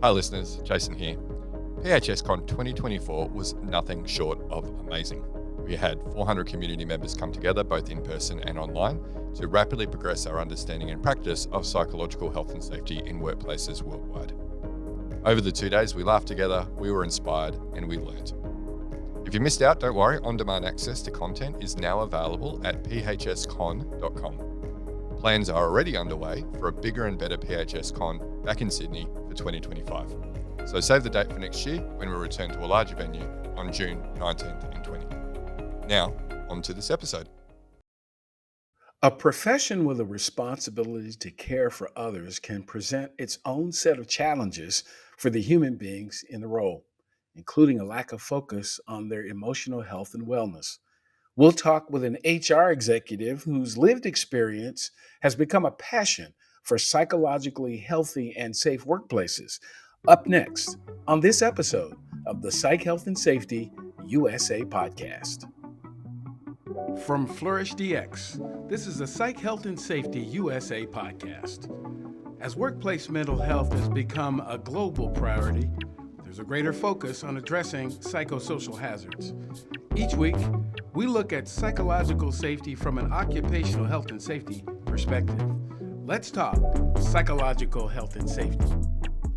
Hi listeners, Jason here. PHSCon 2024 was nothing short of amazing. We had 400 community members come together, both in person and online, to rapidly progress our understanding and practice of psychological health and safety in workplaces worldwide. Over the 2 days, we laughed together, we were inspired, and we learnt. If you missed out, don't worry, on-demand access to content is now available at phscon.com. Plans are already underway for a bigger and better PHSCon back in Sydney for 2025. So save the date for next year when we return to a larger venue on June 19th and 20th. Now, on to this episode. A profession with a responsibility to care for others can present its own set of challenges for the human beings in the role, including a lack of focus on their emotional health and wellness. We'll talk with an HR executive whose lived experience has become a passion for psychologically healthy and safe workplaces. Up next on this episode of the Psych Health and Safety USA podcast. From Flourish DX, this is the Psych Health and Safety USA podcast. As workplace mental health has become a global priority, there's a greater focus on addressing psychosocial hazards. Each week, we look at psychological safety from an occupational health and safety perspective. Let's talk psychological health and safety.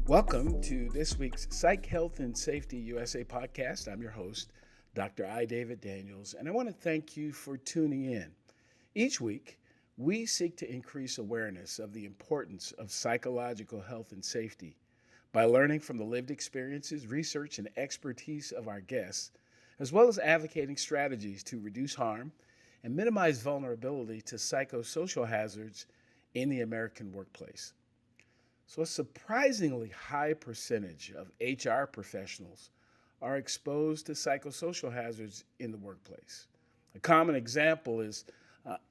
Welcome to this week's Psych Health and Safety USA podcast. I'm your host, Dr. I. David Daniels, and I want to thank you for tuning in. Each week, we seek to increase awareness of the importance of psychological health and safety by learning from the lived experiences, research, and expertise of our guests, as well as advocating strategies to reduce harm and minimize vulnerability to psychosocial hazards in the American workplace. So, a surprisingly high percentage of HR professionals are exposed to psychosocial hazards in the workplace. A common example is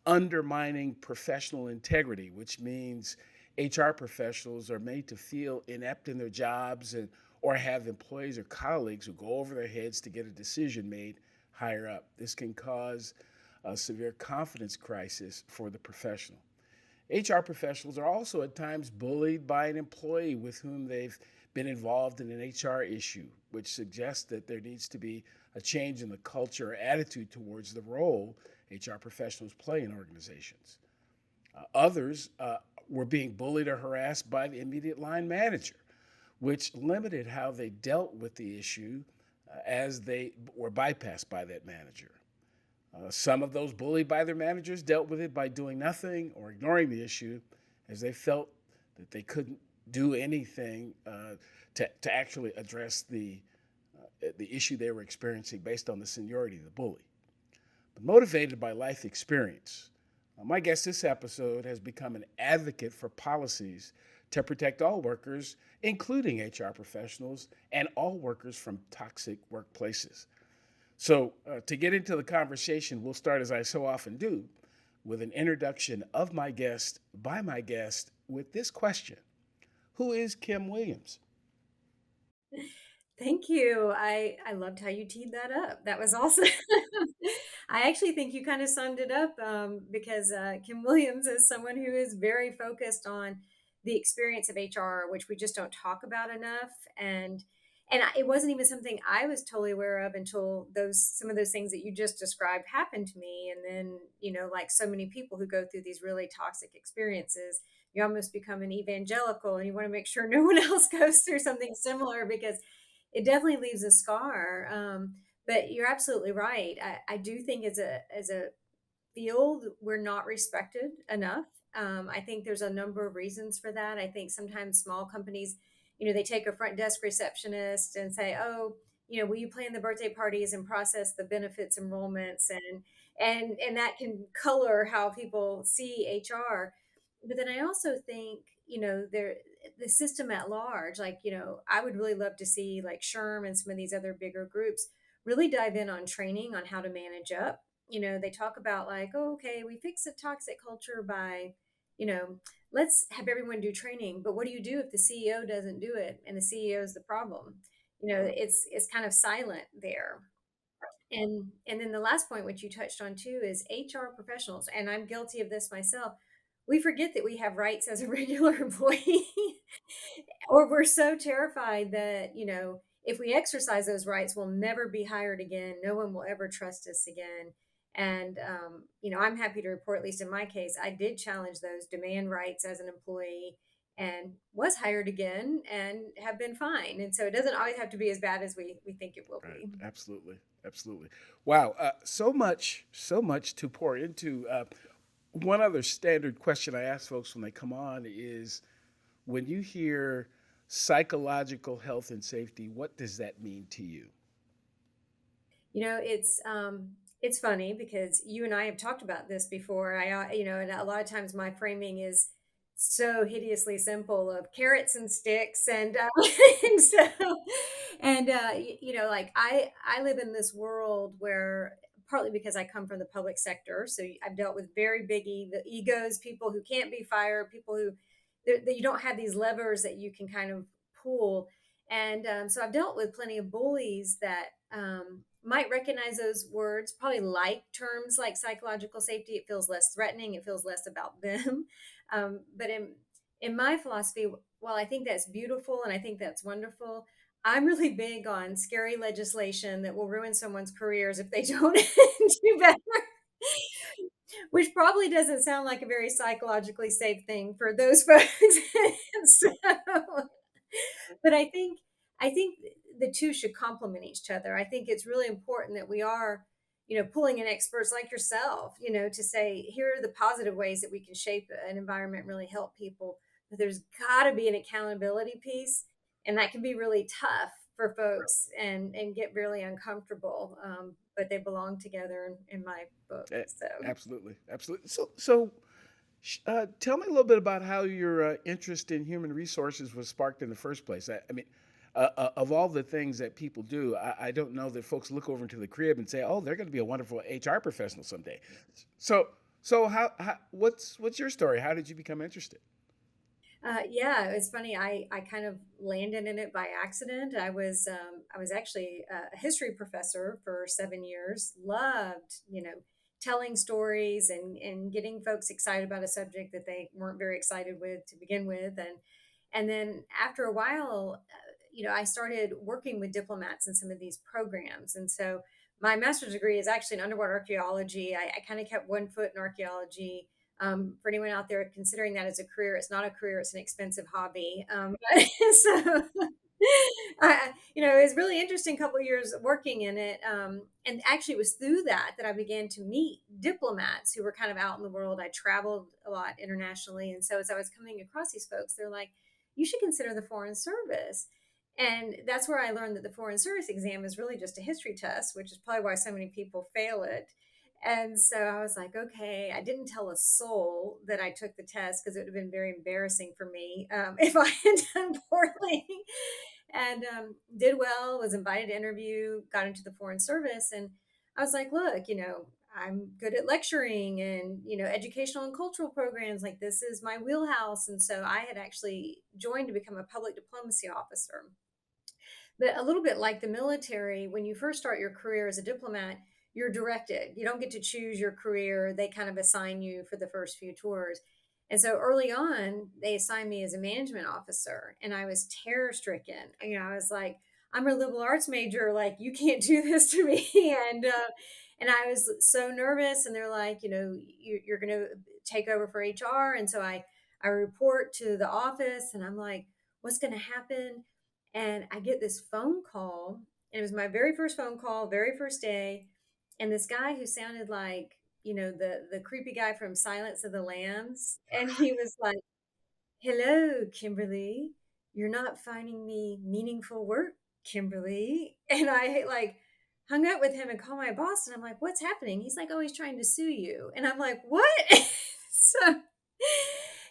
undermining professional integrity, which means HR professionals are made to feel inept in their jobs or have employees or colleagues who go over their heads to get a decision made higher up. This can cause a severe confidence crisis for the professional. HR professionals are also at times bullied by an employee with whom they've been involved in an HR issue, which suggests that there needs to be a change in the culture or attitude towards the role HR professionals play in organizations. Others were being bullied or harassed by the immediate line manager, which limited how they dealt with the issue as they were bypassed by that manager. Some of those bullied by their managers dealt with it by doing nothing or ignoring the issue as they felt that they couldn't do anything to actually address the issue they were experiencing based on the seniority of the bully. But motivated by life experience, my guest this episode has become an advocate for policies to protect all workers, including HR professionals and all workers from toxic workplaces. So to get into the conversation, we'll start, as I so often do, with an introduction of my guest by my guest with this question. Who is Kim Williams? Thank you. I loved how you teed that up. That was awesome. I actually think you kind of summed it up because Kim Williams is someone who is very focused on the experience of HR, which we just don't talk about enough. It wasn't even something I was totally aware of until some of those things that you just described happened to me. And then, like so many people who go through these really toxic experiences, you almost become an evangelical and you want to make sure no one else goes through something similar because it definitely leaves a scar. But you're absolutely right. I do think as a field, we're not respected enough. I think there's a number of reasons for that. I think sometimes small companies, they take a front desk receptionist and say, "Oh, will you plan the birthday parties and process the benefits enrollments?" And that can color how people see HR. But then I also think, the system at large, like, I would really love to see like SHRM and some of these other bigger groups really dive in on training on how to manage up. They talk about like, oh, okay, we fix the toxic culture by, you know, let's have everyone do training. But what do you do if the CEO doesn't do it and the CEO is the problem? It's kind of silent there. And then the last point, which you touched on too, is HR professionals, and I'm guilty of this myself. we forget that we have rights as a regular employee. Or we're so terrified that, if we exercise those rights, we'll never be hired again. No one will ever trust us again. And, I'm happy to report, at least in my case, I did challenge those demand rights as an employee and was hired again and have been fine. And so it doesn't always have to be as bad as we think it will Right. be. Absolutely. Absolutely. Wow. So much to pour into. One other standard question I ask folks when they come on is, when you hear psychological health and safety, what does that mean to you? It's funny because you and I have talked about this before. And a lot of times my framing is so hideously simple of carrots and sticks, and and so like I live in this world where, partly because I come from the public sector, so I've dealt with very the egos, people who can't be fired, people who that you don't have these levers that you can kind of pull. And so I've dealt with plenty of bullies that might recognize those words, probably like terms like psychological safety. It feels less threatening. It feels less about them. But in my philosophy, while I think that's beautiful and I think that's wonderful, I'm really big on scary legislation that will ruin someone's careers if they don't do better. Which probably doesn't sound like a very psychologically safe thing for those folks. So, but I think the two should complement each other. I think it's really important that we are, pulling in experts like yourself, to say, here are the positive ways that we can shape an environment and really help people. But there's got to be an accountability piece, and that can be really tough for folks and get really uncomfortable. But they belong together in my book. Eh, So. Absolutely. Absolutely. Tell me a little bit about how your interest in human resources was sparked in the first place. I mean, of all the things that people do, I don't know that folks look over into the crib and say, "Oh, they're going to be a wonderful HR professional someday." So, what's your story? How did you become interested? Yeah, it was funny. I kind of landed in it by accident. I was actually a history professor for 7 years. Loved, telling stories and getting folks excited about a subject that they weren't very excited with to begin with. And then after a while, I started working with diplomats in some of these programs. And so my master's degree is actually in underwater archaeology. I kind of kept one foot in archaeology. For anyone out there considering that as a career, it's not a career; it's an expensive hobby. So, it was really interesting. Couple of years working in it, and actually, it was through that I began to meet diplomats who were kind of out in the world. I traveled a lot internationally, and so as I was coming across these folks, they're like, "You should consider the Foreign Service." And that's where I learned that the Foreign Service exam is really just a history test, which is probably why so many people fail it. And so I was like, okay, I didn't tell a soul that I took the test because it would have been very embarrassing for me if I had done poorly. And did well, was invited to interview, got into the Foreign Service. And I was like, look, I'm good at lecturing and, educational and cultural programs. Like, this is my wheelhouse. And so I had actually joined to become a public diplomacy officer. But a little bit like the military, when you first start your career as a diplomat, you're directed. You don't get to choose your career. They kind of assign you for the first few tours. And so early on, they assigned me as a management officer, and I was terror stricken. I was like, I'm a liberal arts major. Like, you can't do this to me. And I was so nervous. And they're like, you're going to take over for HR. And so I report to the office, and I'm like, what's going to happen? And I get this phone call, and it was my very first phone call, very first day. And this guy who sounded like, the creepy guy from Silence of the Lambs. And he was like, hello, Kimberly. You're not finding me meaningful work, Kimberly. And I like hung up with him and called my boss. And I'm like, what's happening? He's like, oh, he's trying to sue you. And I'm like, what? So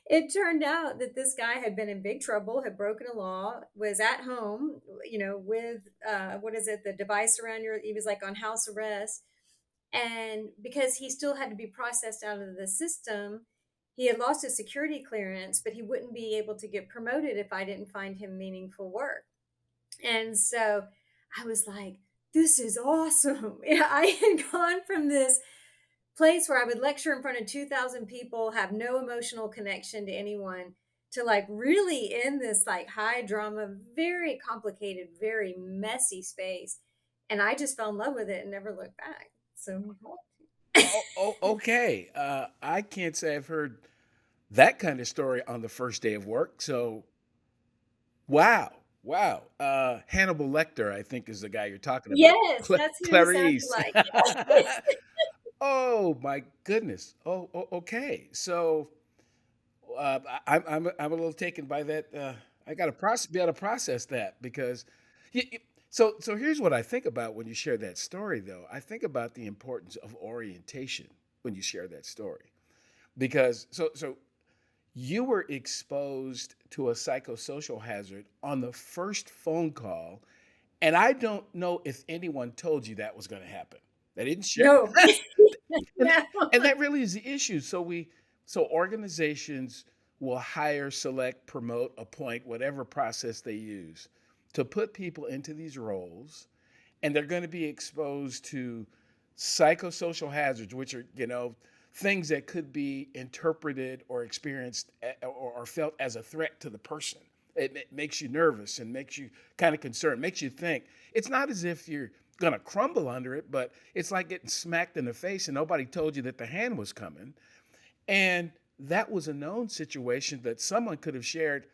it turned out that this guy had been in big trouble, had broken a law, was at home, with what is it, the device around he was like on house arrest. And because he still had to be processed out of the system, he had lost his security clearance, but he wouldn't be able to get promoted if I didn't find him meaningful work. And so I was like, this is awesome. I had gone from this place where I would lecture in front of 2,000 people, have no emotional connection to anyone, to like really in this like high drama, very complicated, very messy space. And I just fell in love with it and never looked back. So, Okay. I can't say I've heard that kind of story on the first day of work. So, wow, wow. Hannibal Lecter, I think, is the guy you're talking about. yes, that's who he sounded Clarice. like. Oh my goodness. Okay. So, I'm a little taken by that. I got to be able to process that because, so here's what I think about when you share that story. Though I think about the importance of orientation when you share that story because so you were exposed to a psychosocial hazard on the first phone call, and I don't know if anyone told you that was going to happen. They didn't share. No, And no. and that really is the issue. So organizations will hire, select, promote, appoint, whatever process they use to put people into these roles, and they're going to be exposed to psychosocial hazards, which are, things that could be interpreted or experienced or felt as a threat to the person. It makes you nervous and makes you kind of concerned, makes you think. It's not as if you're going to crumble under it, but it's like getting smacked in the face and nobody told you that the hand was coming. And that was a known situation that someone could have shared.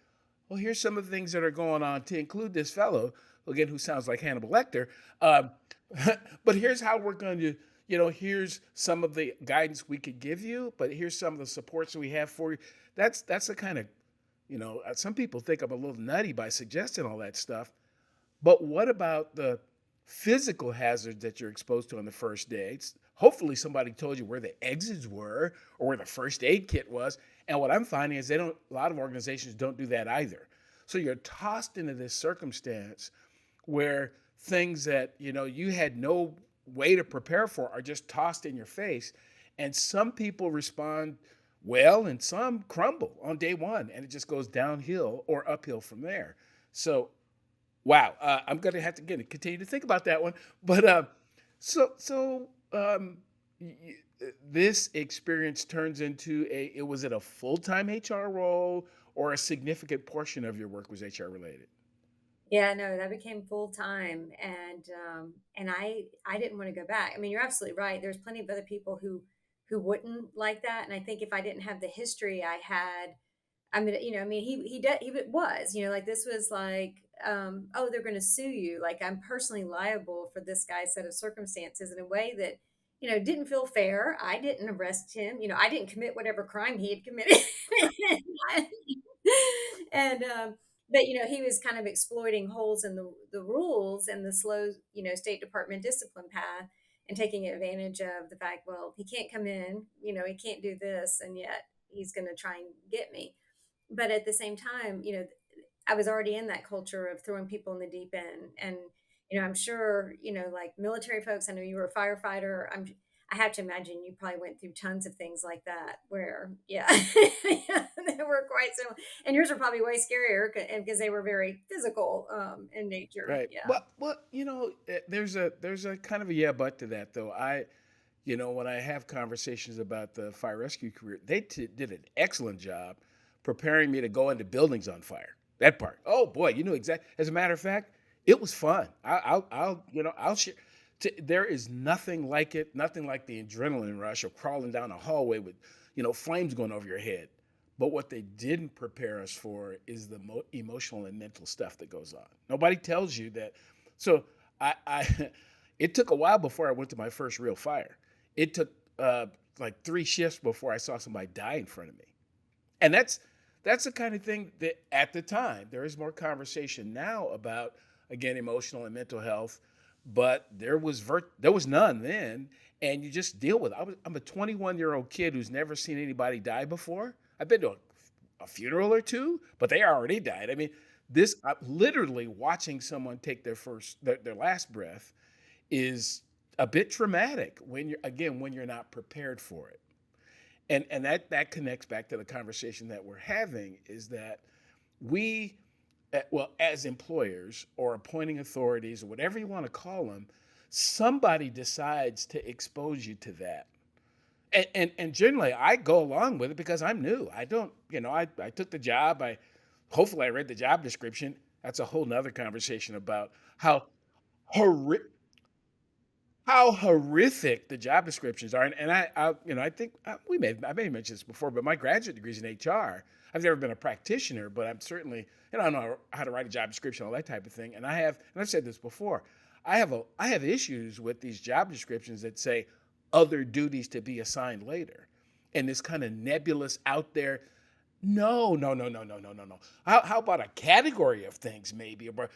Well, here's some of the things that are going on to include this fellow, again, who sounds like Hannibal Lecter. Um, but here's how we're going to, here's some of the guidance we could give you, but here's some of the supports we have for you. That's the kind of, some people think I'm a little nutty by suggesting all that stuff. But what about the physical hazards that you're exposed to on the first dates? Hopefully somebody told you where the exits were or where the first aid kit was. And what I'm finding is a lot of organizations don't do that either. So you're tossed into this circumstance where things that, you had no way to prepare for are just tossed in your face. And some people respond well and some crumble on day one and it just goes downhill or uphill from there. So wow, I'm going to have to continue to think about that one. But so this experience turns into was it a full-time HR role or a significant portion of your work was HR related? Yeah, no, that became full time, and I didn't want to go back. I mean, you're absolutely right. There's plenty of other people who wouldn't like that, and I think if I didn't have the history I had, I mean, I mean, he was, like this was like, oh, they're going to sue you. Like I'm personally liable for this guy's set of circumstances in a way that, didn't feel fair. I didn't arrest him. I didn't commit whatever crime he had committed. and but he was kind of exploiting holes in the rules and the slow State Department discipline path and taking advantage of the fact, well, he can't come in, he can't do this, and yet he's going to try and get me. But at the same time, I was already in that culture of throwing people in the deep end. And, I'm sure, like military folks, I know you were a firefighter. I have to imagine you probably went through tons of things like that where, yeah, they were quite similar. And yours are probably way scarier because they were very physical in nature. Right. Yeah. Well, there's a kind of a yeah, but to that though. When I have conversations about the fire rescue career, they did an excellent job preparing me to go into buildings on fire. That part. Oh boy, you knew exactly. As a matter of fact, it was fun. I'll share. There is nothing like it. Nothing like the adrenaline rush of crawling down a hallway with, flames going over your head. But what they didn't prepare us for is the emotional and mental stuff that goes on. Nobody tells you that. So I it took a while before I went to my first real fire. It took like 3 shifts before I saw somebody die in front of me. And that's the kind of thing that at the time, there is more conversation now about, again, emotional and mental health, but there was none then, and you just deal with it. I'm a 21-year-old kid who's never seen anybody die before. I've been to a funeral or two, but they already died. I mean, literally watching someone take their last breath is a bit traumatic when you're not prepared for it. And that connects back to the conversation that we're having is that we, well, as employers or appointing authorities or whatever you want to call them, somebody decides to expose you to that. And generally I go along with it because I'm new. I don't, I took the job. Hopefully I read the job description. That's a whole nother conversation about horrific how horrific the job descriptions are. And I think I may have mentioned this before, but my graduate degree is in HR. I've never been a practitioner, but I'm certainly, I know how to write a job description, all that type of thing. And I've said this before, I have issues with these job descriptions that say other duties to be assigned later, and this kind of nebulous out there. No, no, no, no, no, no, no, no. How about a category of things, maybe, or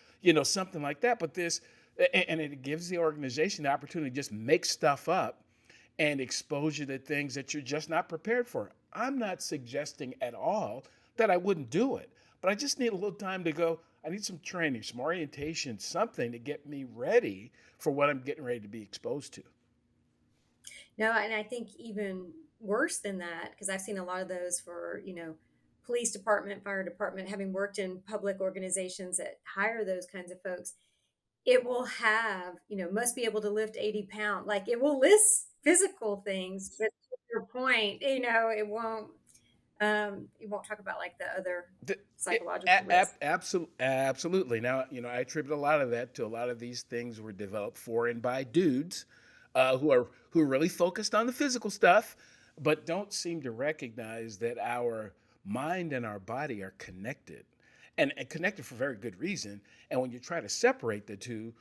something like that? But and it gives the organization the opportunity to just make stuff up and expose you to things that you're just not prepared for. I'm not suggesting at all that I wouldn't do it, but I just need a little time to go. I need some training, some orientation, something to get me ready for what I'm getting ready to be exposed to. No, and I think even worse than that, because I've seen a lot of those for, police department, fire department, having worked in public organizations that hire those kinds of folks, it will have, must be able to lift 80 pounds. Like it will list physical things, but to your point, it won't talk about like the other psychological risks. Absolutely. Now, I attribute a lot of that to a lot of these things were developed for and by dudes who are really focused on the physical stuff, but don't seem to recognize that our mind and our body are connected, and connected for very good reason. And when you try to separate the two,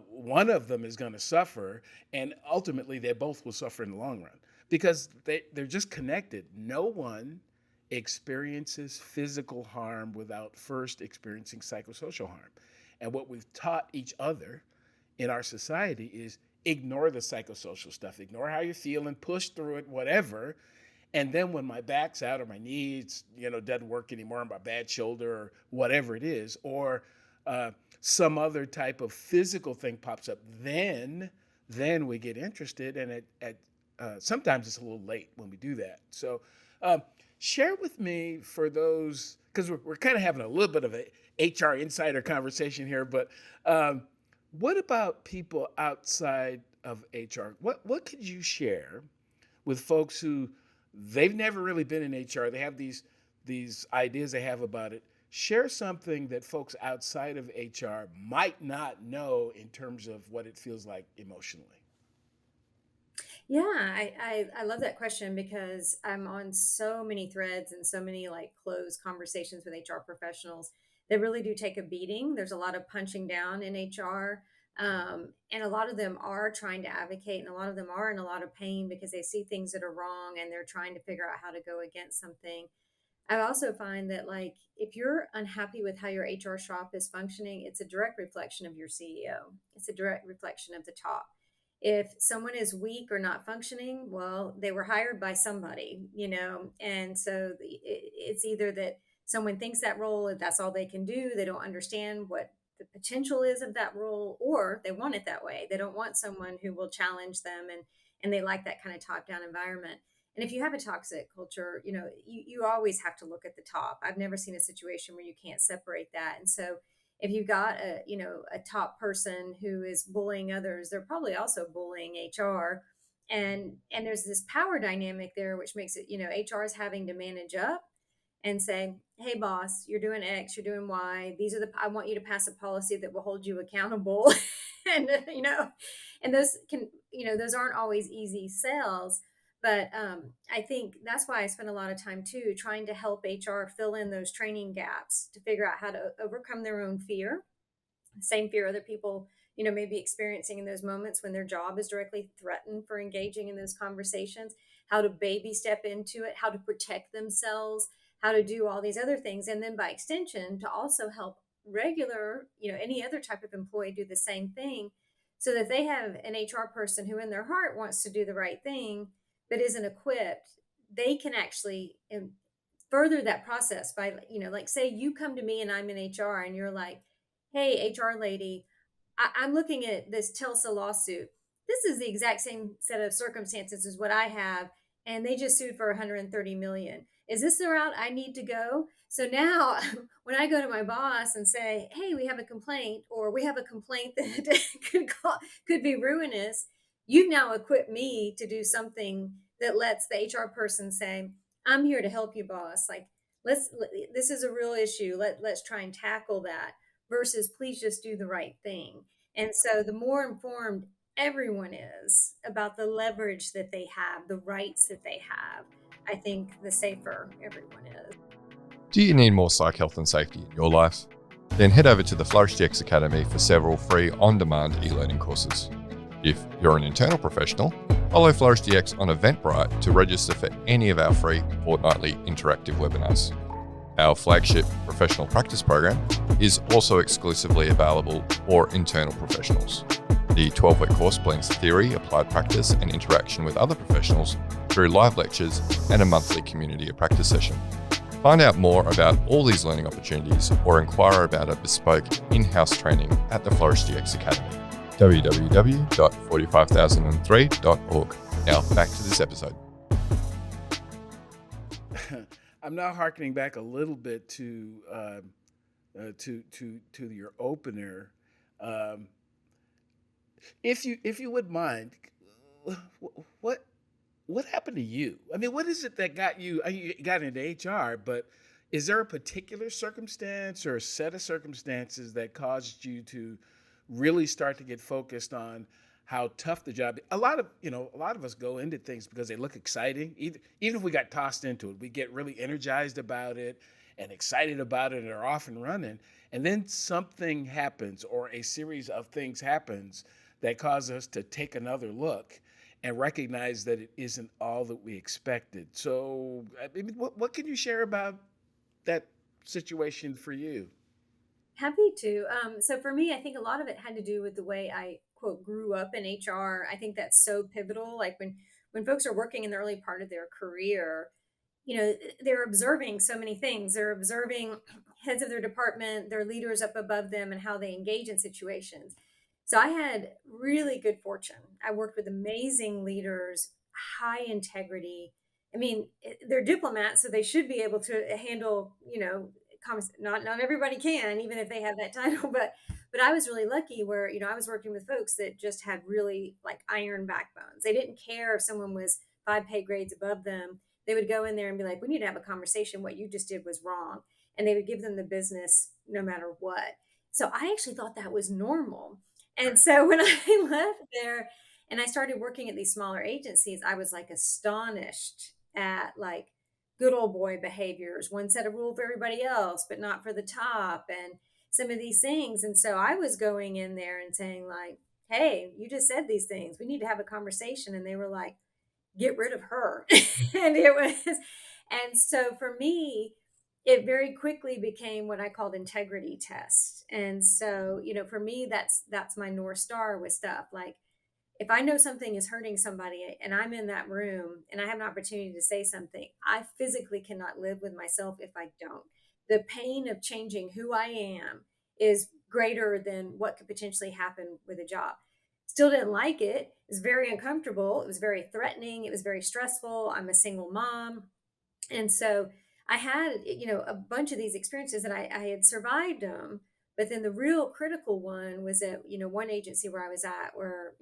one of them is going to suffer, and ultimately they both will suffer in the long run because they're just connected. No one experiences physical harm without first experiencing psychosocial harm. And what we've taught each other in our society is ignore the psychosocial stuff, ignore how you're feeling, push through it, whatever. And then when my back's out or my knees, doesn't work anymore, my bad shoulder or whatever it is, or some other type of physical thing pops up, then we get interested, and sometimes it's a little late when we do that. So um, share with me for those, because we're kind of having a little bit of a HR insider conversation here, but what about people outside of HR? What could you share with folks who they've never really been in HR? They have these ideas they have about it. Share something that folks outside of HR might not know in terms of what it feels like emotionally. Yeah, I love that question because I'm on so many threads and so many like closed conversations with HR professionals that really do take a beating. There's a lot of punching down in HR. And a lot of them are trying to advocate, and a lot of them are in a lot of pain because they see things that are wrong and they're trying to figure out how to go against something. I also find that like if you're unhappy with how your HR shop is functioning, it's a direct reflection of your CEO. It's a direct reflection of the top. If someone is weak or not functioning, well, they were hired by somebody, and so it's either that someone thinks that role, if that's all they can do, they don't understand what the potential is of that role, or they want it that way. They don't want someone who will challenge them, and they like that kind of top down environment. And if you have a toxic culture, you always have to look at the top. I've never seen a situation where you can't separate that. And so if you've got a top person who is bullying others, they're probably also bullying HR. And there's this power dynamic there, which makes it, HR is having to manage up and say, hey boss, you're doing X, you're doing Y. These are I want you to pass a policy that will hold you accountable. and and those can, those aren't always easy sales. But I think that's why I spend a lot of time too trying to help HR fill in those training gaps to figure out how to overcome their own fear, same fear other people, may be experiencing in those moments when their job is directly threatened for engaging in those conversations, how to baby step into it, how to protect themselves, how to do all these other things. And then by extension, to also help regular, any other type of employee do the same thing so that they have an HR person who in their heart wants to do the right thing, but isn't equipped. They can actually further that process by, like say you come to me and I'm in HR and you're like, hey, HR lady, I'm looking at this Tulsa lawsuit. This is the exact same set of circumstances as what I have, and they just sued for 130 million. Is this the route I need to go? So now, when I go to my boss and say, "Hey, we have a complaint," or "We have a complaint that could be ruinous," you've now equipped me to do something that lets the HR person say, I'm here to help you, boss. Like, this is a real issue. Let's try and tackle that versus please just do the right thing. And so the more informed everyone is about the leverage that they have, the rights that they have, I think the safer everyone is. Do you need more psych health and safety in your life? Then head over to the Flourish DX Academy for several free on-demand e-learning courses. If you're an internal professional, follow Flourish DX on Eventbrite to register for any of our free fortnightly interactive webinars. Our flagship professional practice program is also exclusively available for internal professionals. The 12-week course blends theory, applied practice, and interaction with other professionals through live lectures and a monthly community of practice session. Find out more about all these learning opportunities or inquire about a bespoke in-house training at the Flourish DX Academy. www.45003.org. Now back to this episode. I'm now hearkening back a little bit to your opener. If you would mind, what happened to you? I mean, what is it that got you? You got into HR, but is there a particular circumstance or a set of circumstances that caused you to really start to get focused on how tough the job? A lot of us go into things because they look exciting. Even if we got tossed into it, we get really energized about it and excited about it and are off and running. And then something happens or a series of things happens that cause us to take another look and recognize that it isn't all that we expected. So, I mean, what can you share about that situation for you? Happy to. So for me, I think a lot of it had to do with the way I quote grew up in HR. I think that's so pivotal. Like when folks are working in the early part of their career, they're observing so many things. They're observing heads of their department, their leaders up above them, and how they engage in situations. So I had really good fortune. I worked with amazing leaders, high integrity. I mean, they're diplomats, so they should be able to handle, not everybody can, even if they have that title, but I was really lucky where, I was working with folks that just had really like iron backbones. They didn't care if someone was 5 pay grades above them. They would go in there and be like, we need to have a conversation. What you just did was wrong. And they would give them the business no matter what. So I actually thought that was normal. And so when I left there and I started working at these smaller agencies, I was like astonished at like good old boy behaviors, one set of rule for everybody else, but not for the top, and some of these things. And so I was going in there and saying like, hey, you just said these things. We need to have a conversation. And they were like, get rid of her. And it was, and so for me, it very quickly became what I called integrity test. And so, for me, that's my North Star with stuff. Like if I know something is hurting somebody and I'm in that room and I have an opportunity to say something, I physically cannot live with myself if I don't. The pain of changing who I am is greater than what could potentially happen with a job. Still didn't like it. It was very uncomfortable. It was very threatening. It was very stressful. I'm a single mom. And so I had, a bunch of these experiences and I had survived them. But then the real critical one was at, one agency where I was at where,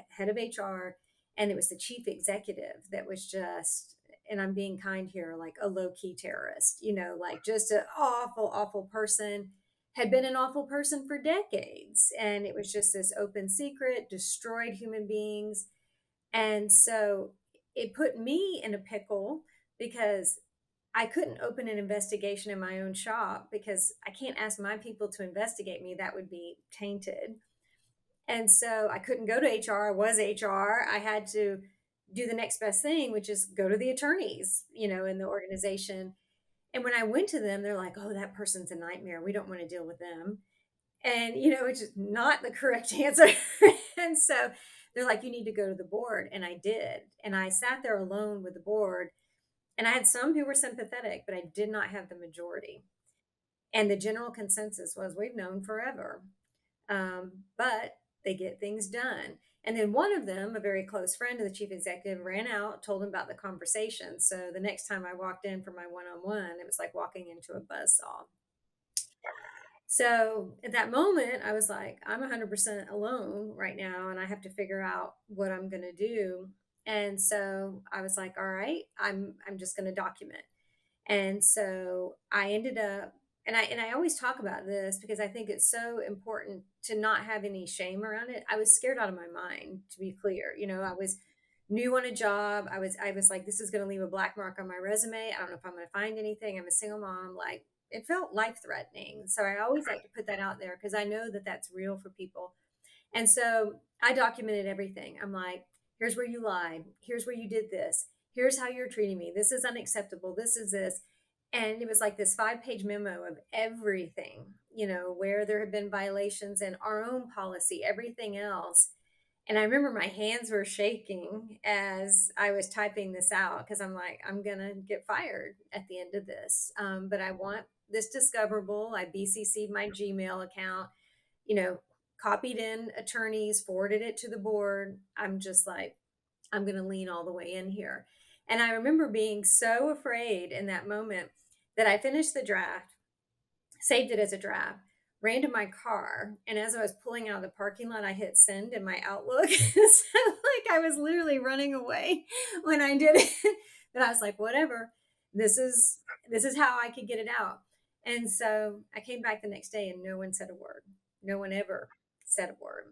head of HR, and it was the chief executive that was just, and I'm being kind here, like a low key terrorist, like just an awful, awful person, had been an awful person for decades. And it was just this open secret, destroyed human beings. And so it put me in a pickle because I couldn't open an investigation in my own shop because I can't ask my people to investigate me. That would be tainted. And so I couldn't go to HR. I was HR. I had to do the next best thing, which is go to the attorneys, in the organization. And when I went to them, they're like, oh, that person's a nightmare. We don't want to deal with them. And, it's just not the correct answer. And so they're like, you need to go to the board. And I did. And I sat there alone with the board. And I had some who were sympathetic, but I did not have the majority. And the general consensus was we've known forever. But they get things done. And then one of them, a very close friend of the chief executive, ran out, told him about the conversation. So the next time I walked in for my one-on-one, it was like walking into a buzzsaw. So at that moment, I was like, I'm 100% alone right now, and I have to figure out what I'm going to do. And so I was like, all right, I'm just going to document. And so I ended up, and I always talk about this because I think it's so important to not have any shame around it. I was scared out of my mind, to be clear. I was new on a job. I was like, this is going to leave a black mark on my resume. I don't know if I'm going to find anything. I'm a single mom. Like, it felt life threatening. So I always like to put that out there because I know that that's real for people. And so I documented everything. I'm like, here's where you lied. Here's where you did this. Here's how you're treating me. This is unacceptable. This is this. And it was like this 5-page memo of everything, where there had been violations in our own policy, everything else. And I remember my hands were shaking as I was typing this out because I'm like, I'm going to get fired at the end of this. But I want this discoverable. I BCC'd my Gmail account, you know, copied in attorneys, forwarded it to the board. I'm just like, I'm going to lean all the way in here. And I remember being so afraid in that moment that I finished the draft, saved it as a draft, ran to my car. And as I was pulling out of the parking lot, I hit send in my Outlook. So like I was literally running away when I did it. But I was like, whatever, this is how I could get it out. And so I came back the next day and no one said a word. No one ever said a word.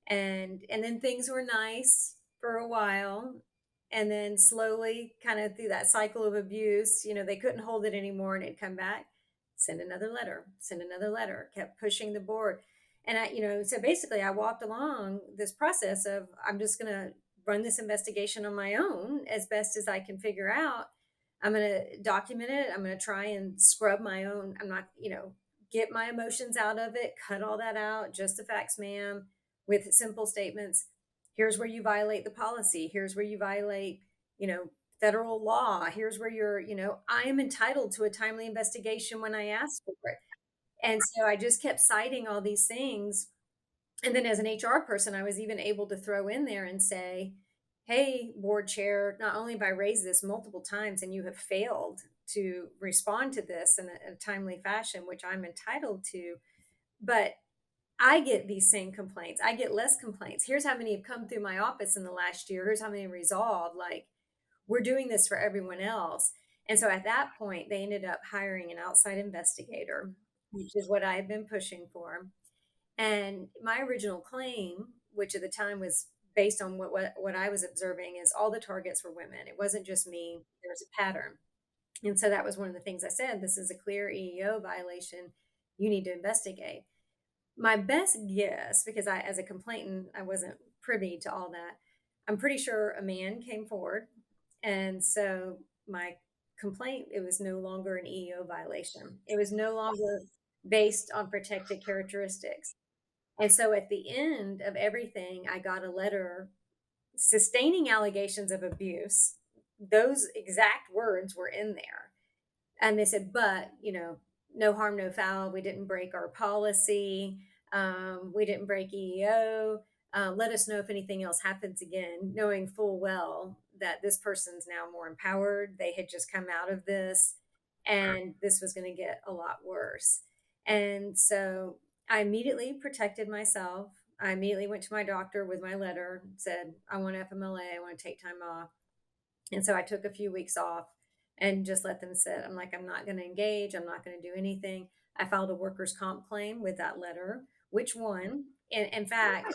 And then things were nice for a while, and then slowly, kind of through that cycle of abuse, they couldn't hold it anymore and it'd come back, send another letter, kept pushing the board. And so basically I walked along this process of, I'm just going to run this investigation on my own as best as I can figure out. I'm going to document it. I'm going to try and scrub my own. I'm not, get my emotions out of it, cut all that out, just the facts, ma'am, with simple statements. Here's where you violate the policy. Here's where you violate, federal law. Here's where I am entitled to a timely investigation when I ask for it. And so I just kept citing all these things. And then as an HR person, I was even able to throw in there and say, hey, board chair, not only have I raised this multiple times and you have failed to respond to this in a timely fashion, which I'm entitled to, but I get these same complaints. I get less complaints. Here's how many have come through my office in the last year. Here's how many resolved. Like, we're doing this for everyone else. And so at that point, they ended up hiring an outside investigator, which is what I had been pushing for. And my original claim, which at the time was based on what I was observing, is all the targets were women. It wasn't just me. There was a pattern. And so that was one of the things I said, this is a clear EEO violation. You need to investigate. My best guess, because as a complainant, I wasn't privy to all that, I'm pretty sure a man came forward. And so my complaint, it was no longer an EEO violation. It was no longer based on protected characteristics. And so at the end of everything, I got a letter sustaining allegations of abuse. Those exact words were in there. And they said, but, no harm, no foul. We didn't break our policy. We didn't break EEO. Let us know if anything else happens again, knowing full well that this person's now more empowered. They had just come out of this and this was going to get a lot worse. And so I immediately protected myself. I immediately went to my doctor with my letter, said, I want FMLA. I want to take time off. And so I took a few weeks off and just let them sit. I'm like, I'm not going to engage. I'm not going to do anything. I filed a workers' comp claim with that letter, which won. In fact,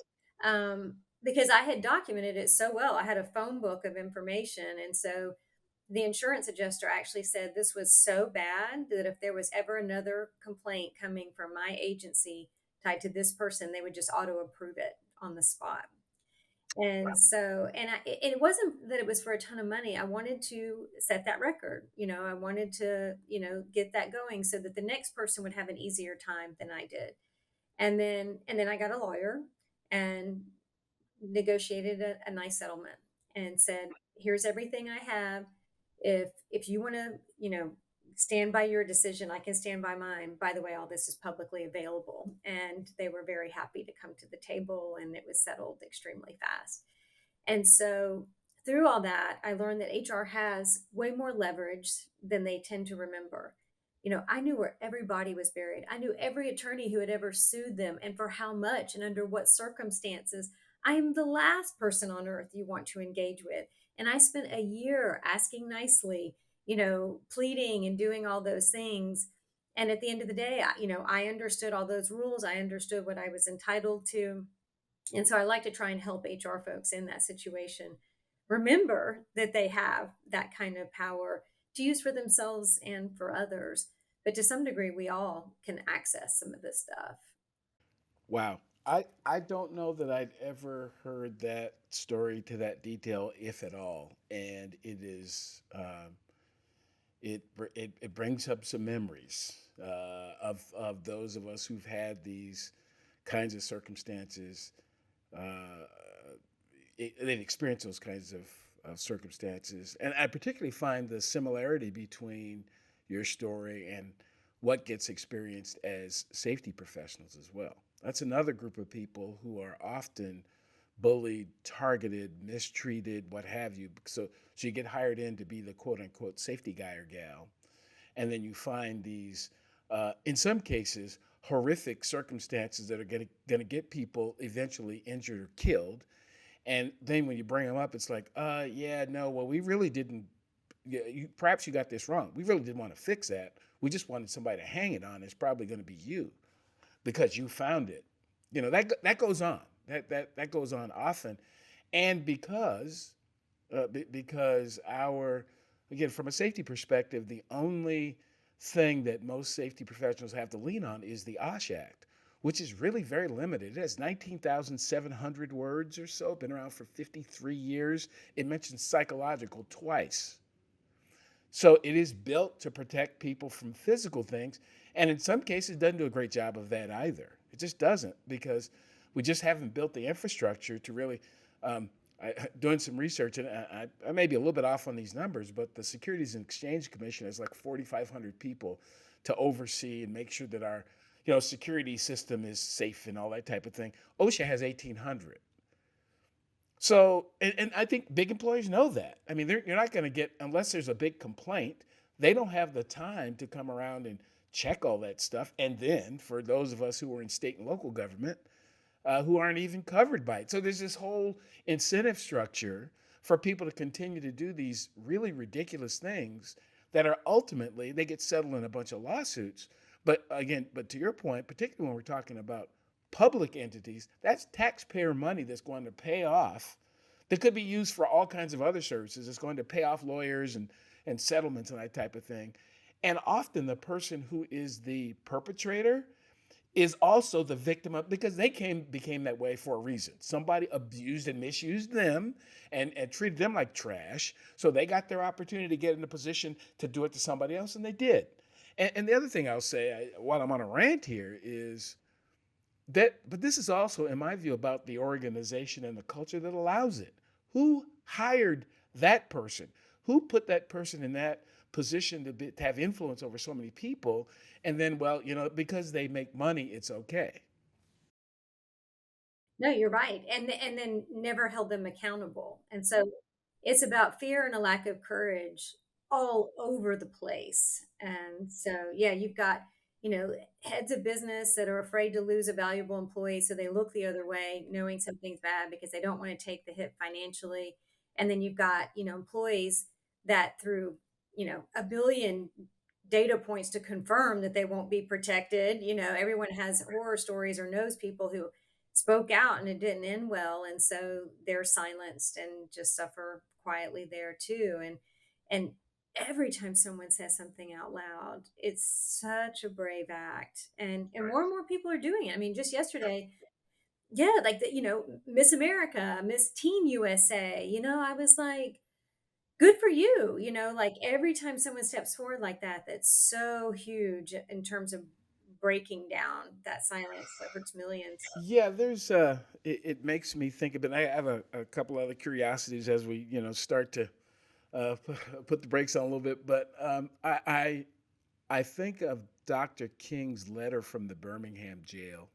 because I had documented it so well, I had a phone book of information. And so the insurance adjuster actually said this was so bad that if there was ever another complaint coming from my agency tied to this person, they would just auto approve it on the spot. And so, it wasn't that it was for a ton of money. I wanted to set that record. I wanted to, get that going so that the next person would have an easier time than I did. And then I got a lawyer and negotiated a nice settlement and said, here's everything I have. If you want to, stand by your decision, I can stand by mine. By the way, all this is publicly available. And they were very happy to come to the table, and it was settled extremely fast. And so through all that, I learned that HR has way more leverage than they tend to remember. I knew where everybody was buried. I knew every attorney who had ever sued them and for how much and under what circumstances. I'm the last person on earth you want to engage with. And I spent a year asking nicely, pleading and doing all those things. And at the end of the day, I understood all those rules. I understood what I was entitled to. And so I like to try and help HR folks in that situation remember that they have that kind of power to use for themselves and for others. But to some degree, we all can access some of this stuff. Wow. I don't know that I'd ever heard that story to that detail, if at all. And it brings up some memories of those of us who've had these kinds of circumstances. Uh, they've experienced those kinds of circumstances, and I particularly find the similarity between your story and what gets experienced as safety professionals as well. That's another group of people who are often bullied, targeted, mistreated, what have you. So you get hired in to be the quote unquote safety guy or gal, and then you find these, in some cases, horrific circumstances that are going to get people eventually injured or killed. And then when you bring them up, it's like, yeah, no, well, we really didn't. Yeah, perhaps you got this wrong. We really didn't want to fix that. We just wanted somebody to hang it on. It's probably going to be you because you found it. That goes on. That goes on often, and because our, again, from a safety perspective, the only thing that most safety professionals have to lean on is the OSH Act, which is really very limited. It has 19,700 words or so, been around for 53 years. It mentions psychological twice. So it is built to protect people from physical things. And in some cases, it doesn't do a great job of that either. It just doesn't, because we just haven't built the infrastructure to really. Doing some research, and I may be a little bit off on these numbers, but the Securities and Exchange Commission has like 4,500 people to oversee and make sure that our security system is safe and all that type of thing. OSHA has 1,800. So, and I think big employers know that. I mean, you're not going to get, unless there's a big complaint, they don't have the time to come around and check all that stuff. And then for those of us who are in state and local government, who aren't even covered by it. So there's this whole incentive structure for people to continue to do these really ridiculous things that are ultimately, they get settled in a bunch of lawsuits. But again, but to your point, particularly when we're talking about public entities, that's taxpayer money that's going to pay off, that could be used for all kinds of other services. It's going to pay off lawyers and settlements and that type of thing. And often the person who is the perpetrator is also the victim of, because became that way for a reason. Somebody abused and misused them and treated them like trash. So they got their opportunity to get in a position to do it to somebody else, and they did. And the other thing I'll say, while I'm on a rant here, is but this is also, in my view, about the organization and the culture that allows it. Who hired that person? Who put that person in that position to have influence over so many people? And then, well, because they make money, it's okay. No, you're right, and then never held them accountable, and so it's about fear and a lack of courage all over the place, and so, yeah, you've got, heads of business that are afraid to lose a valuable employee, so they look the other way, knowing something's bad because they don't wanna take the hit financially, and then you've got, employees that through, a billion data points to confirm that they won't be protected, everyone has horror stories or knows people who spoke out and it didn't end well, and so they're silenced and just suffer quietly there too. And every time someone says something out loud, it's such a brave act, and more and more people are doing it. I mean, just yesterday, yeah, like the, Miss America, Miss Teen USA, I was like, good for you, like every time someone steps forward like that, that's so huge in terms of breaking down that silence that hurts millions. Yeah, it makes me think of it. I have a couple other curiosities as we, start to put the brakes on a little bit. But I think of Dr. King's letter from the Birmingham jail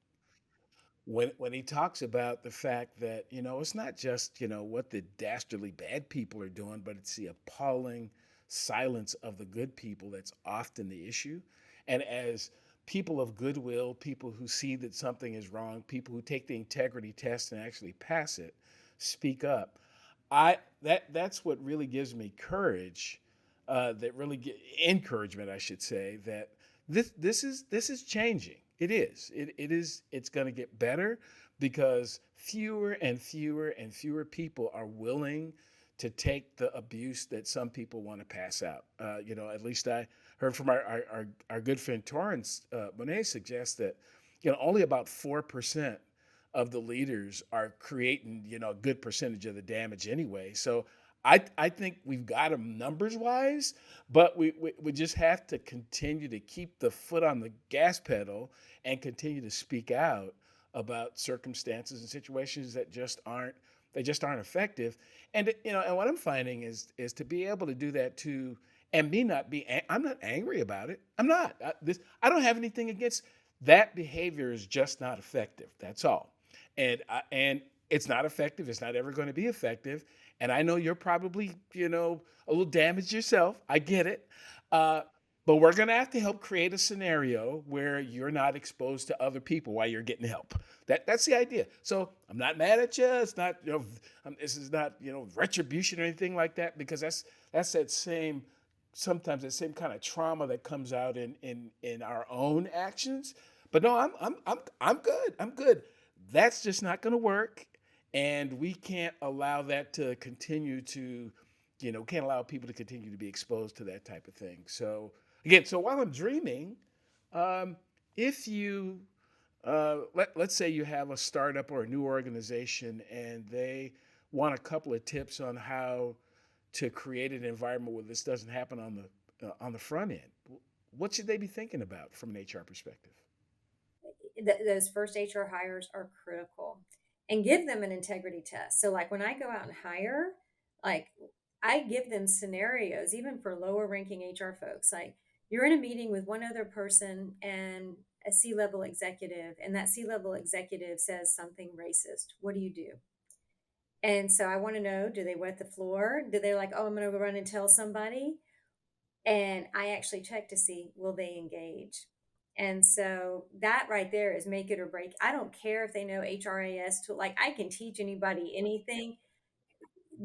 when he talks about the fact that it's not just what the dastardly bad people are doing, but it's the appalling silence of the good people that's often the issue. And as people of goodwill, people who see that something is wrong, people who take the integrity test and actually pass it, speak up. That's what really gives me courage, encouragement, I should say, that this is changing. It's going to get better because fewer and fewer and fewer people are willing to take the abuse that some people want to pass out. At least I heard from our good friend Torrance Monet suggests that, only about 4% of the leaders are creating, a good percentage of the damage anyway. So I think we've got them numbers wise, but we just have to continue to keep the foot on the gas pedal and continue to speak out about circumstances and situations that just aren't effective. And what I'm finding is to be able to do that too, and me not be I'm not angry about it. I'm not. I don't have anything against that behavior. Is just not effective. That's all. And it's not effective. It's not ever going to be effective. And I know you're probably, a little damaged yourself. I get it. Uh, but we're going to have to help create a scenario where you're not exposed to other people while you're getting help. That's the idea. So I'm not mad at you. It's not, this is not, retribution or anything like that, because that's sometimes that same kind of trauma that comes out in our own actions. But no, I'm good. I'm good. That's just not going to work, and we can't allow that to continue to, can't allow people to continue to be exposed to that type of thing. So again, so while I'm dreaming, um, if you let's say you have a startup or a new organization and they want a couple of tips on how to create an environment where this doesn't happen on the front end, what should they be thinking about from an HR perspective? Those first HR hires are critical, and give them an integrity test. So, like when I go out and hire, like I give them scenarios, even for lower ranking HR folks. Like you're in a meeting with one other person and a C-level executive, and that C-level executive says something racist. What do you do? And so I want to know, do they wet the floor? Do they like, oh, I'm going to go run and tell somebody? And I actually check to see, will they engage? And so that right there is make it or break. I don't care if they know HRAS tool. Like I can teach anybody anything.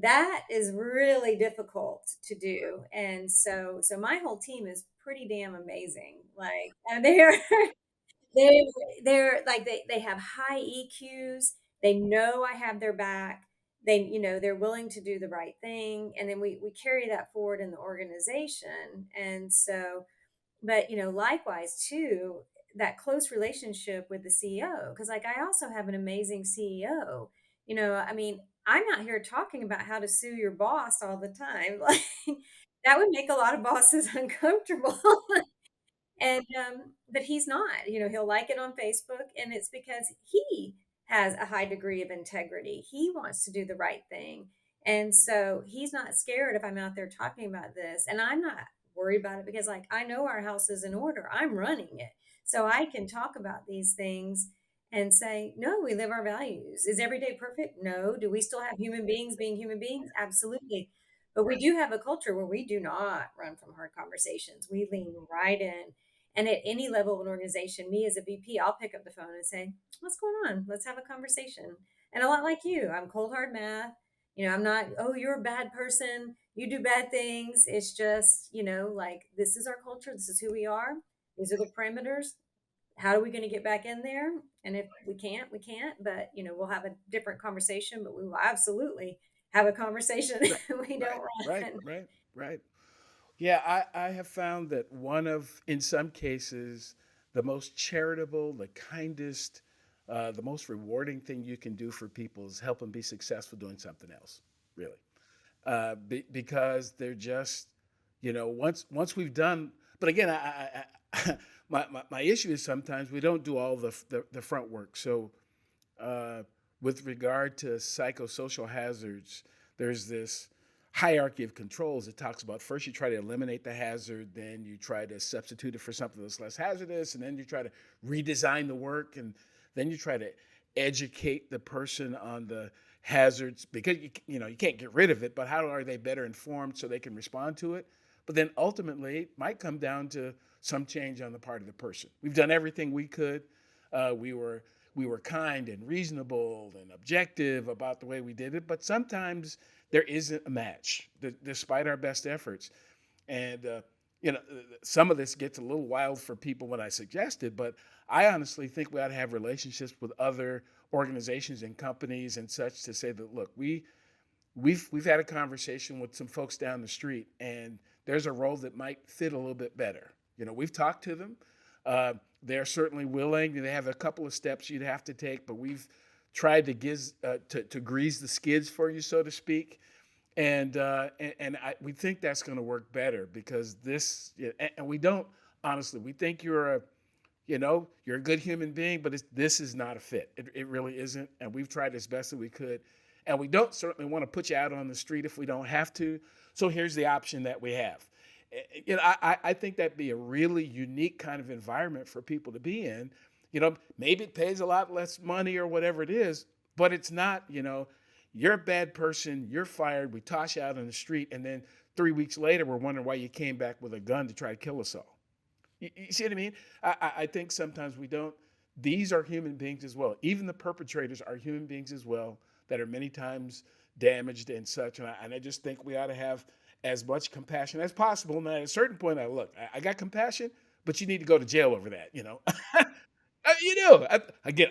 That is really difficult to do. And so my whole team is pretty damn amazing. Like, and they're they they're like they have high EQs. They know I have their back. They're willing to do the right thing, and then we carry that forward in the organization. And so, but likewise too, that close relationship with the CEO, because like I also have an amazing CEO. I mean, I'm not here talking about how to sue your boss all the time. Like that would make a lot of bosses uncomfortable. And but he's not, he'll like it on Facebook, and it's because he has a high degree of integrity. He wants to do the right thing. And so he's not scared if I'm out there talking about this. And I'm not worried about it because like I know our house is in order. I'm running it. So I can talk about these things and say, no, we live our values. Is every day perfect? No. Do we still have human beings being human beings? Absolutely. But we do have a culture where we do not run from hard conversations. We lean right in, and at any level of an organization, me as a VP, I'll pick up the phone and say, what's going on? Let's have a conversation. And a lot like you, I'm cold hard math. I'm not, oh, you're a bad person. You do bad things. It's just, like this is our culture. This is who we are. These are the parameters. How are we going to get back in there? And if we can't, we can't. But, we'll have a different conversation, but we will absolutely have a conversation. Right, We right, don't right, run. right, right. Yeah, I have found that in some cases, the most charitable, the kindest, the most rewarding thing you can do for people is help them be successful doing something else, really. Because they're just, once we've done, but again, my issue is sometimes we don't do all the front work. So uh, with regard to psychosocial hazards, there's this hierarchy of controls. It talks about first you try to eliminate the hazard, then you try to substitute it for something that's less hazardous, and then you try to redesign the work, and then you try to educate the person on the hazards because you can't get rid of it, but how are they better informed so they can respond to it? But then ultimately, it might come down to some change on the part of the person. We've done everything we could. We were kind and reasonable and objective about the way we did it, but sometimes there isn't a match, despite our best efforts. And some of this gets a little wild for people when I suggest it, but I honestly think we ought to have relationships with other organizations and companies and such to say that, look, we've had a conversation with some folks down the street, and there's a role that might fit a little bit better. We've talked to them. They're certainly willing. They have a couple of steps you'd have to take, but we've tried to grease the skids for you, so to speak. And we think that's going to work better because and we don't, honestly, we think you're a good human being, but this is not a fit. It really isn't. And we've tried as best as we could. And we don't certainly want to put you out on the street if we don't have to. So here's the option that we have. I think that'd be a really unique kind of environment for people to be in. Maybe it pays a lot less money or whatever it is, but it's not, you're a bad person, you're fired, we toss you out on the street, and then 3 weeks later, we're wondering why you came back with a gun to try to kill us all. You see what I mean? I think sometimes we don't. These are human beings as well. Even the perpetrators are human beings as well that are many times damaged and such. And I just think we ought to have as much compassion as possible. And at a certain point, I got compassion, but you need to go to jail over that. You know. Again,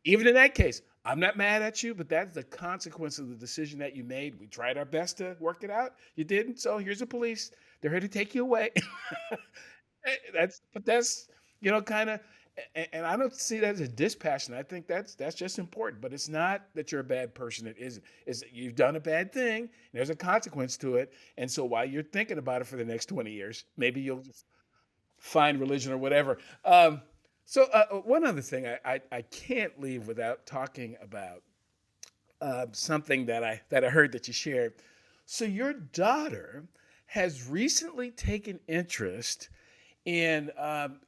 even in that case, I'm not mad at you, but that's the consequence of the decision that you made. We tried our best to work it out. You didn't. So here's the police. They're here to take you away. That's kind of, and I don't see that as a dispassion. I think that's just important. But it's not that you're a bad person. It isn't. It's that you've done a bad thing. And there's a consequence to it. And so while you're thinking about it for the next 20 years, maybe you'll just find religion or whatever. One other thing I can't leave without talking about something that I heard that you shared. So your daughter has recently taken interest in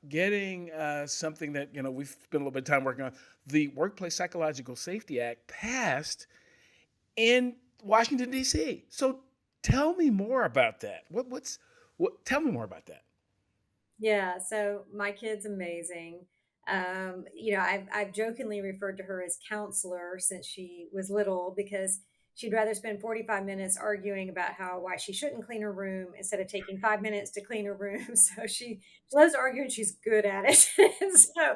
getting something that we've spent a little bit of time working on, the Workplace Psychological Safety Act, passed in Washington D.C. So tell me more about that. Tell me more about that. Yeah, so my kid's amazing. I've jokingly referred to her as counselor since she was little because she'd rather spend 45 minutes arguing about why she shouldn't clean her room instead of taking 5 minutes to clean her room. So she loves arguing. She's good at it. So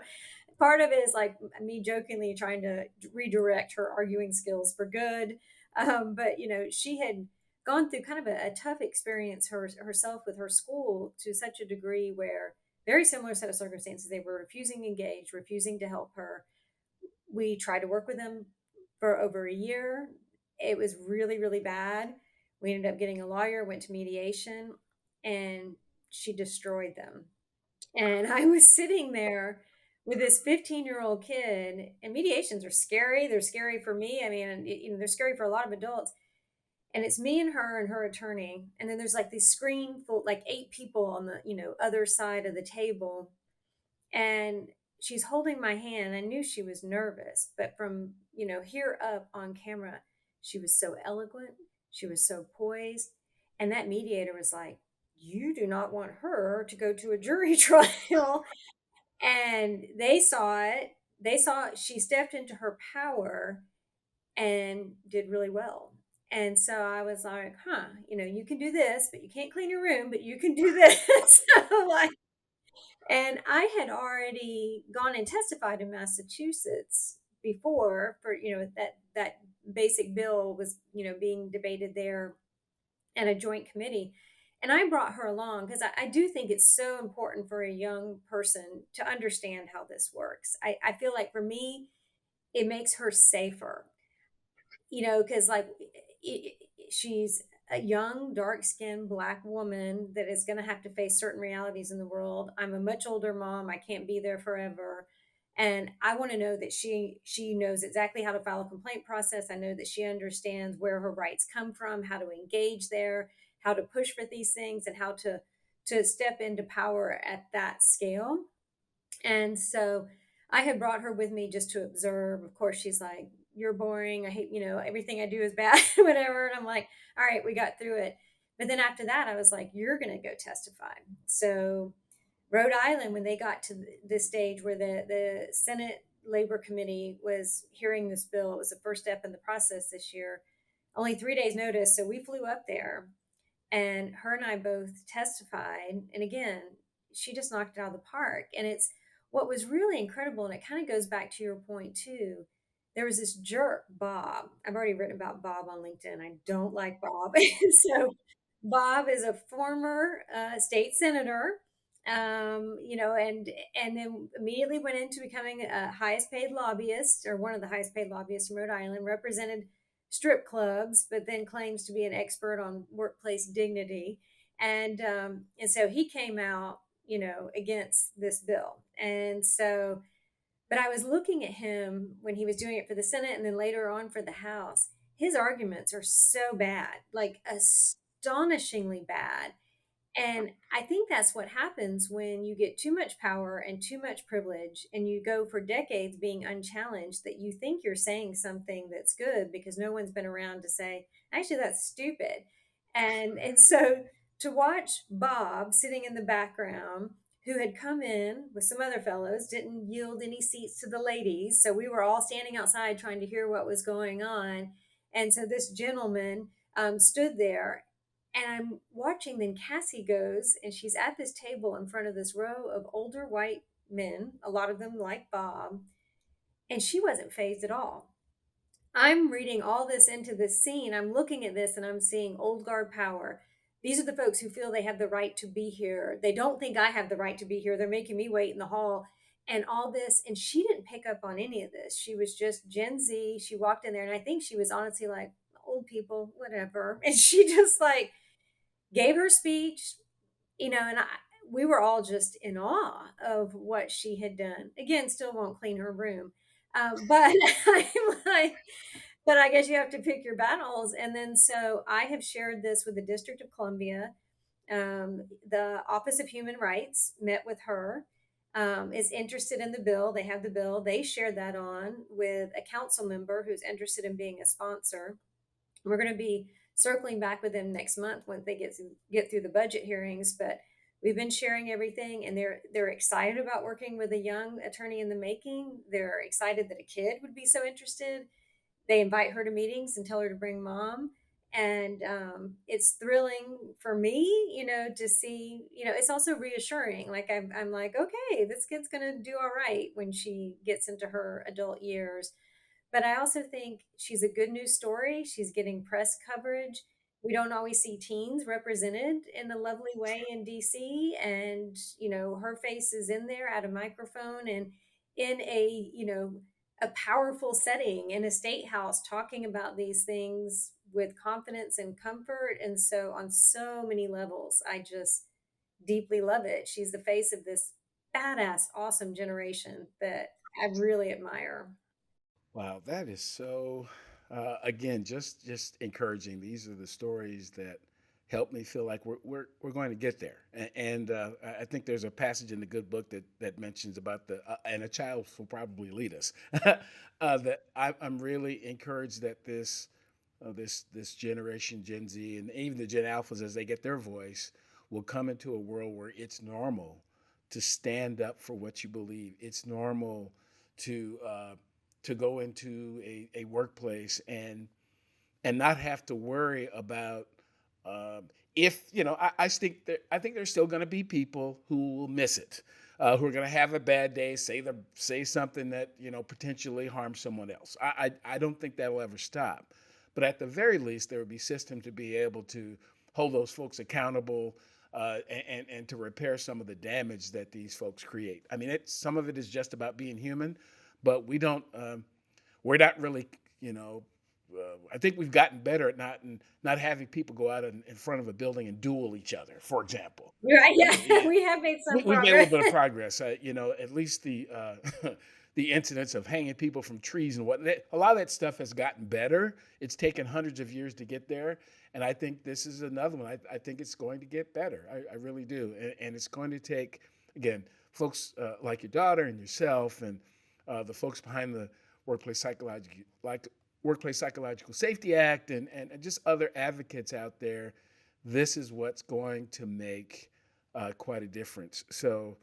part of it is like me jokingly trying to redirect her arguing skills for good. But she had gone through kind of a tough experience herself with her school to such a degree where very similar set of circumstances. They were refusing to engage, refusing to help her. We tried to work with them for over a year. It was really, really bad. We ended up getting a lawyer, went to mediation, and she destroyed them. And I was sitting there with this 15-year-old kid, and mediations are scary. They're scary for me. I mean, they're scary for a lot of adults. And it's me and her attorney. And then there's like this screen full, like 8 people on the, other side of the table. And she's holding my hand. I knew she was nervous, but from, here up on camera, she was so eloquent. She was so poised. And that mediator was like, you do not want her to go to a jury trial. And they saw it. She stepped into her power and did really well. And so I was like, huh, you can do this, but you can't clean your room, but you can do this. So, like, and I had already gone and testified in Massachusetts before for, that basic bill was, being debated there at a joint committee. And I brought her along because I do think it's so important for a young person to understand how this works. I feel like for me, it makes her safer, because like she's a young, dark skinned Black woman that is going to have to face certain realities in the world. I'm a much older mom. I can't be there forever. And I want to know that she knows exactly how to file a complaint process. I know that she understands where her rights come from, how to engage there, how to push for these things, and how to step into power at that scale. And so I had brought her with me just to observe. Of course, she's like, you're boring. I hate, everything I do is bad, whatever. And I'm like, all right, we got through it. But then after that, I was like, you're going to go testify. So Rhode Island, when they got to this stage where the Senate Labor Committee was hearing this bill, it was the first step in the process this year, only 3 days notice. So we flew up there, and her and I both testified. And again, she just knocked it out of the park. And it's what was really incredible. And it kind of goes back to your point, too. There was this jerk, Bob. I've already written about Bob on LinkedIn. I don't like Bob. So, Bob is a former state senator, and then immediately went into becoming a highest paid lobbyist, or one of the highest paid lobbyists in Rhode Island, represented strip clubs, but then claims to be an expert on workplace dignity. And so he came out, against this bill. And so, but I was looking at him when he was doing it for the Senate and then later on for the House. His arguments are so bad, like astonishingly bad. And I think that's what happens when you get too much power and too much privilege, and you go for decades being unchallenged, that you think you're saying something that's good because no one's been around to say, actually, that's stupid. And so to watch Bob sitting in the background, who had come in with some other fellows, didn't yield any seats to the ladies. So we were all standing outside trying to hear what was going on. And so this gentleman stood there, and I'm watching. Then Cassie goes, and she's at this table in front of this row of older white men, a lot of them like Bob, and she wasn't phased at all. I'm reading all this into this scene. I'm looking at this and I'm seeing old guard power. These are the folks who feel they have the right to be here. They don't think I have the right to be here. They're making me wait in the hall and all this. And she didn't pick up on any of this. She was just Gen Z. She walked in there, and I think she was honestly like, old people, whatever. And she just like gave her speech, and we were all just in awe of what she had done. Again, still won't clean her room. But I'm like, but I guess you have to pick your battles. And then so I have shared this with the District of Columbia. The Office of Human Rights met with her, is interested in the bill. They have the bill. They shared that on with a council member who's interested in being a sponsor. We're going to be circling back with them next month once they get through the budget hearings. But we've been sharing everything, and they're excited about working with a young attorney in the making. They're excited that a kid would be so interested. They invite her to meetings and tell her to bring mom. And it's thrilling for me, to see. It's also reassuring. Like I'm like, okay, this kid's gonna do all right when she gets into her adult years. But I also think she's a good news story. She's getting press coverage. We don't always see teens represented in a lovely way in DC. And, her face is in there at a microphone and in a powerful setting in a state house talking about these things with confidence and comfort. And so, on so many levels, I just deeply love it. She's the face of this badass, awesome generation that I really admire. Wow, that is so. Again, just encouraging. These are the stories that help me feel like we're going to get there. And I think there's a passage in the good book that mentions about the and a child will probably lead us. That I'm really encouraged that this generation Gen Z and even the Gen Alphas, as they get their voice, will come into a world where it's normal to stand up for what you believe. It's normal to go into a workplace and not have to worry about if I think there's still going to be people who will miss it, who are going to have a bad day, say something that potentially harms someone else. I don't think that will ever stop, but at the very least there would be system to be able to hold those folks accountable, and to repair some of the damage that these folks create. I mean, some of it is just about being human, but we're not really, I think we've gotten better at not having people go out in front of a building and duel each other, for example. Right, yeah, Yeah, we have made some we've made a little progress. bit of progress. At least the the incidents of hanging people from trees and a lot of that stuff has gotten better. It's taken hundreds of years to get there, and I think this is another one. I think it's going to get better. I really do, and it's going to take, again, folks like your daughter and yourself and the folks behind the Workplace Psychological Safety Act and just other advocates out there. This is what's going to make quite a difference. So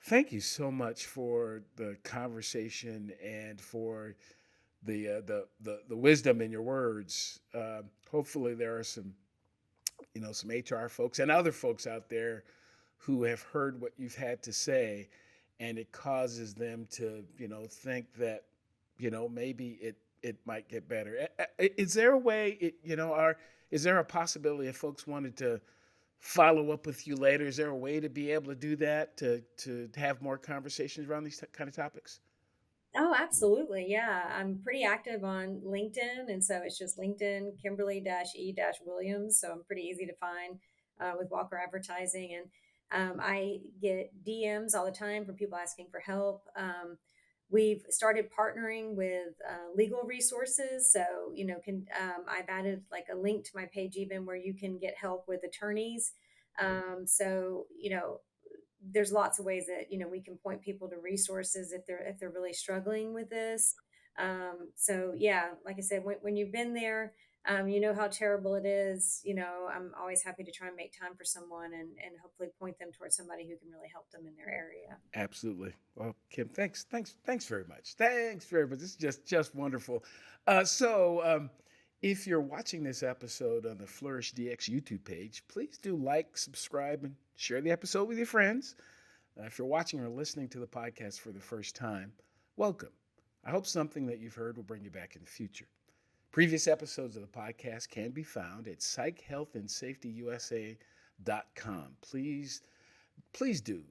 thank you so much for the conversation and for the wisdom in your words. Hopefully, there are some HR folks and other folks out there who have heard what you've had to say, and it causes them to think that maybe it might get better. Is there a way is there a possibility if folks wanted to follow up with you later? Is there a way to be able to do that to have more conversations around these kind of topics? Oh, absolutely. Yeah. I'm pretty active on LinkedIn. And so it's just LinkedIn, Kimberly-E-Williams. So I'm pretty easy to find with Walker Advertising. And I get DMs all the time from people asking for help. We've started partnering with legal resources. So, I've added like a link to my page even where you can get help with attorneys. There's lots of ways that we can point people to resources if they're really struggling with this. So yeah, like I said, when you've been there, you know how terrible it is. I'm always happy to try and make time for someone and hopefully point them towards somebody who can really help them in their area. Absolutely. Well, Kim, thanks very much. Thanks very much. This is just wonderful. If you're watching this episode on the Flourish DX YouTube page, please do like, subscribe, and share the episode with your friends. If you're watching or listening to the podcast for the first time, welcome. I hope something that you've heard will bring you back in the future. Previous episodes of the podcast can be found at psychhealthandsafetyusa.com. Please do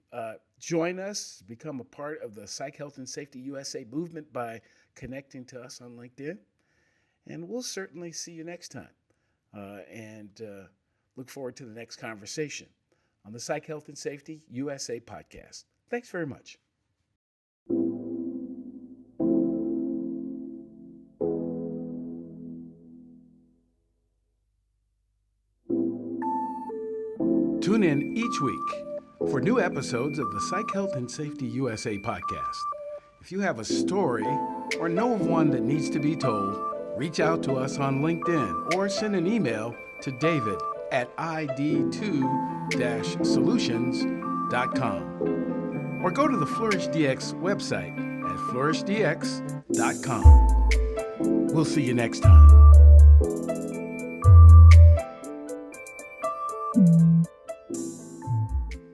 join us, become a part of the Psych Health and Safety USA movement by connecting to us on LinkedIn. And we'll certainly see you next time. And look forward to the next conversation on the Psych Health and Safety USA podcast. Thanks very much. Tune in each week for new episodes of the Psych Health and Safety USA podcast. If you have a story or know of one that needs to be told, reach out to us on LinkedIn or send an email to david@id2-solutions.com or go to the Flourish DX website at flourishdx.com. We'll see you next time.